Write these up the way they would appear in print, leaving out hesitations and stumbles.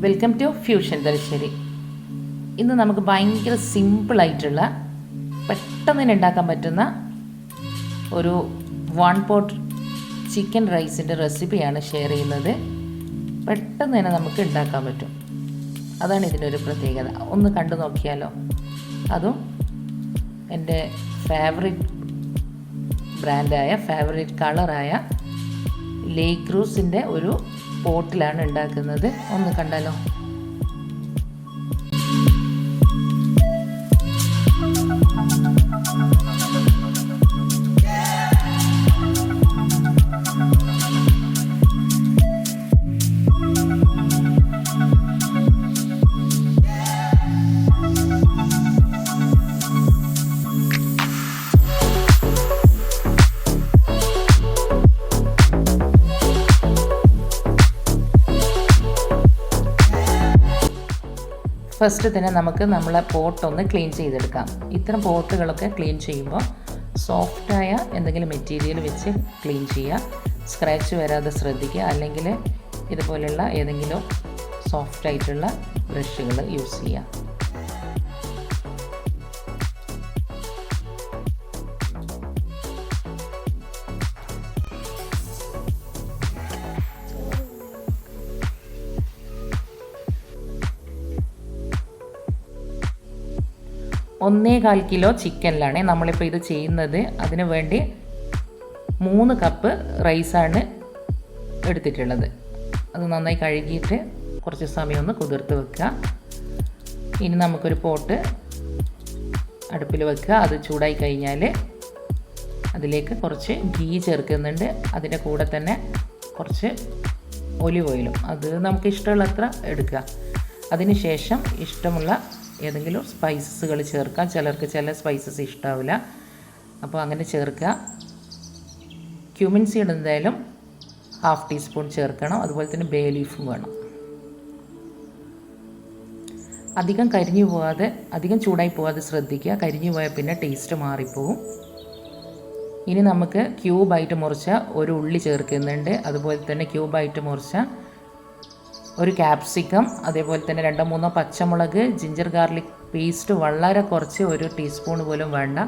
Welcome to fusion Thalassery. ഇന്ന് നമുക്ക് ഭയങ്കര സിമ്പിളായിട്ടുള്ള പെട്ടെന്ന് തന്നെ ഉണ്ടാക്കാൻ പറ്റുന്ന ഒരു 1 പോട്ട് ചിക്കൻ റൈസിൻ്റെ റെസിപ്പിയാണ് ഷെയർ ചെയ്യുന്നത്. പെട്ടെന്ന് തന്നെ നമുക്ക് ഉണ്ടാക്കാൻ പറ്റും, അതാണ് ഇതിൻ്റെ ഒരു പ്രത്യേകത. ഒന്ന് കണ്ടു നോക്കിയാലോ. അതും എൻ്റെ ഫേവറേറ്റ് ബ്രാൻഡായ ഫേവറേറ്റ് കളറായ ലേ ക്രൂസിൻ്റെ ഒരു പോട്ടിലാണ് ഉണ്ടാക്കുന്നത്. ഒന്ന് കണ്ടാലോ. ഫസ്റ്റ് തന്നെ നമുക്ക് നമ്മളെ പോട്ടൊന്ന് ക്ലീൻ ചെയ്തെടുക്കാം. ഇത്തരം പോട്ടുകളൊക്കെ ക്ലീൻ ചെയ്യുമ്പോൾ സോഫ്റ്റായ എന്തെങ്കിലും മെറ്റീരിയൽ വെച്ച് ക്ലീൻ ചെയ്യുക. സ്ക്രാച്ച് വരാതെ ശ്രദ്ധിക്കുക. അല്ലെങ്കിൽ ഇതുപോലെയുള്ള ഏതെങ്കിലും സോഫ്റ്റായിട്ടുള്ള ബ്രഷുകൾ യൂസ് ചെയ്യുക. ഒന്നേകാൽ കിലോ ചിക്കനിലാണ് നമ്മളിപ്പോൾ ഇത് ചെയ്യുന്നത്. അതിനു വേണ്ടി 3 കപ്പ് റൈസാണ് എടുത്തിട്ടുള്ളത്. അത് നന്നായി കഴുകിയിട്ട് കുറച്ച് സമയം ഒന്ന് കുതിർത്ത് വെക്കുക. ഇനി നമുക്കൊരു പോട്ട് അടുപ്പിൽ വെക്കുക. അത് ചൂടായി കഴിഞ്ഞാൽ അതിലേക്ക് കുറച്ച് ഗീ ചേർക്കുന്നുണ്ട്. അതിൻ്റെ കൂടെ തന്നെ കുറച്ച് ഒലിവ് ഓയിലും, അത് നമുക്ക് ഇഷ്ടമുള്ളത്ര എടുക്കുക. അതിന് ശേഷം ഇഷ്ടമുള്ള ഏതെങ്കിലും സ്പൈസസുകൾ ചേർക്കാം. ചിലർക്ക് ചില സ്പൈസസ് ഇഷ്ടാവില്ല, അപ്പോൾ അങ്ങനെ ചേർക്കുക. ക്യൂമിൻ സീഡ് എന്തായാലും 1/2 ടീസ്പൂൺ ചേർക്കണം. അതുപോലെ തന്നെ ബേ ലീഫും വേണം. അധികം കരിഞ്ഞു പോകാതെ, അധികം ചൂടായി പോകാതെ ശ്രദ്ധിക്കുക. കരിഞ്ഞു പോയാൽ പിന്നെ ടേസ്റ്റ് മാറിപ്പോവും. ഇനി നമുക്ക് ക്യൂബായിട്ട് മുറിച്ച ഒരു ഉള്ളി ചേർക്കുന്നുണ്ട്. അതുപോലെ തന്നെ ക്യൂബായിട്ട് മുറിച്ച ഒരു ക്യാപ്സിക്കം, അതേപോലെ തന്നെ 2-3 പച്ചമുളക്, ജിഞ്ചർ ഗാർലിക് പേസ്റ്റ് വളരെ കുറച്ച്, 1 ടീസ്പൂൺ പോലും വേണ്ട.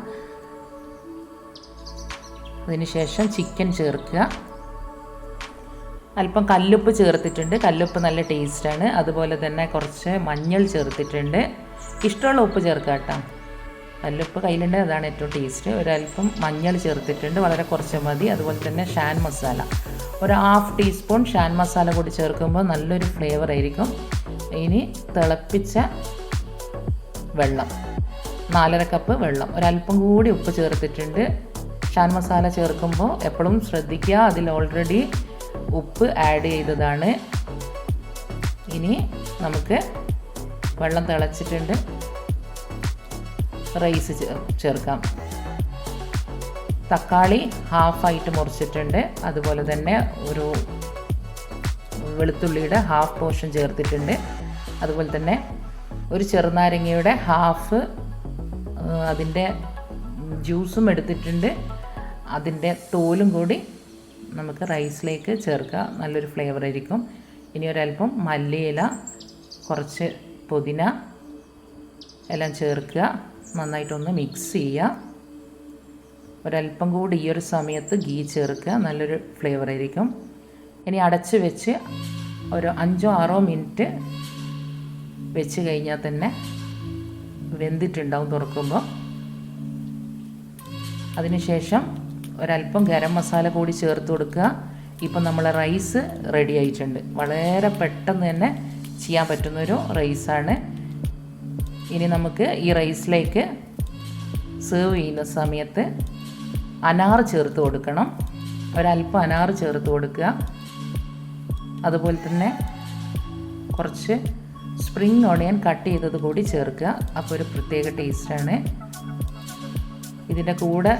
അതിനുശേഷം ചിക്കൻ ചേർക്കുക. അല്പം കല്ലുപ്പ് ചേർത്തിട്ടുണ്ട്. കല്ലുപ്പ് നല്ല ടേസ്റ്റാണ്. അതുപോലെ തന്നെ കുറച്ച് മഞ്ഞൾ ചേർത്തിട്ടുണ്ട്. ഇഷ്ടമുള്ള ഉപ്പ് ചേർക്കുക കേട്ടോ. കല്ലുപ്പ് കയ്യിലുണ്ട്, അതാണ് ഏറ്റവും ടേസ്റ്റ്. ഒരല്പം മഞ്ഞൾ ചേർത്തിട്ടുണ്ട്, വളരെ കുറച്ച് മതി. അതുപോലെ തന്നെ ഷാൻ മസാല, ഒരു 1/2 ടീസ്പൂൺ ഷാൻ മസാല കൂടി ചേർക്കുമ്പോൾ നല്ലൊരു ഫ്ലേവർ ആയിരിക്കും. ഇനി തിളപ്പിച്ച വെള്ളം, 4.5 കപ്പ് വെള്ളം, ഒരല്പം കൂടി ഉപ്പ് ചേർത്തിട്ടുണ്ട്. ഷാൻ മസാല ചേർക്കുമ്പോൾ എപ്പോഴും ശ്രദ്ധിക്കുക, അതിൽ ഓൾറെഡി ഉപ്പ് ആഡ് ചെയ്തതാണ്. ഇനി നമുക്ക് വെള്ളം തിളച്ചിട്ടുണ്ട്, റൈസ് ചേർക്കാം. തക്കാളി 1/2 മുറിച്ചിട്ടുണ്ട്. അതുപോലെ തന്നെ ഒരു വെളുത്തുള്ളിയുടെ 1/2 പോർഷൻ ചേർത്തിട്ടുണ്ട്. അതുപോലെ തന്നെ ഒരു ചെറുനാരങ്ങയുടെ 1/2 അതിൻ്റെ ജ്യൂസും എടുത്തിട്ടുണ്ട്. അതിൻ്റെ തോലും കൂടി നമുക്ക് റൈസിലേക്ക് ചേർക്കുക. നല്ലൊരു ഫ്ലേവർ ആയിരിക്കും. ഇനി ഒരല്പം മല്ലിയില, കുറച്ച് പുതിന എല്ലാം ചേർക്കുക. നന്നായിട്ടൊന്ന് മിക്സ് ചെയ്യുക. ഒരല്പം കൂടി ഈ ഒരു സമയത്ത് ഗീ ചേർക്കുക. നല്ലൊരു ഫ്ലേവർ ആയിരിക്കും. ഇനി അടച്ച് വെച്ച് ഒരു 5-6 മിനിറ്റ് വെച്ച് കഴിഞ്ഞാൽ തന്നെ വെന്തിട്ടുണ്ടാവും തുറക്കുമ്പോൾ. അതിനുശേഷം ഒരല്പം ഗരം മസാല കൂടി ചേർത്ത് കൊടുക്കുക. ഇപ്പം നമ്മളെ റൈസ് റെഡി ആയിട്ടുണ്ട്. വളരെ പെട്ടെന്ന് തന്നെ ചെയ്യാൻ പറ്റുന്നൊരു റൈസാണ്. ഇനി നമുക്ക് ഈ റൈസിലേക്ക് സെർവ് ചെയ്യുന്ന സമയത്ത് അനാർ ചേർത്ത് കൊടുക്കണം. ഒരല്പം അനാർ ചേർത്ത് കൊടുക്കുക. അതുപോലെ തന്നെ കുറച്ച് സ്പ്രിംഗ് ഓണിയൻ കട്ട് ചെയ്തത് കൂടി ചേർക്കുക. അപ്പോൾ ഒരു പ്രത്യേക ടേസ്റ്റാണ്. ഇതിൻ്റെ കൂടെ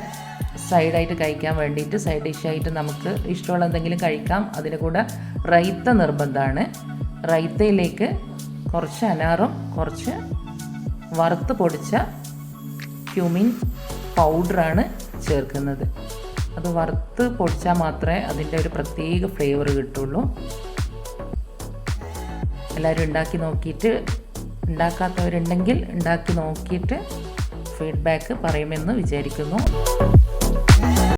സൈഡായിട്ട് കഴിക്കാൻ വേണ്ടിയിട്ട്, സൈഡ് ഡിഷായിട്ട് നമുക്ക് ഇഷ്ടമുള്ള എന്തെങ്കിലും കഴിക്കാം. അതിൻ്റെ കൂടെ റൈത്ത നിർബന്ധമാണ്. റൈത്തയിലേക്ക് കുറച്ച് അനാറും കുറച്ച് വറുത്ത് പൊടിച്ച ക്യൂമിൻ പൗഡറാണ് ചേർക്കുന്നത്. അത് വറുത്ത് പൊടിച്ചാൽ മാത്രമേ അതിൻ്റെ ഒരു പ്രത്യേക ഫ്ലേവർ കിട്ടുള്ളൂ. എല്ലാവരും ഉണ്ടാക്കി നോക്കിയിട്ട്, ഉണ്ടാക്കാത്തവരുണ്ടെങ്കിൽ ഉണ്ടാക്കി നോക്കിയിട്ട് ഫീഡ്ബാക്ക് പറയുമെന്ന് വിചാരിക്കുന്നു.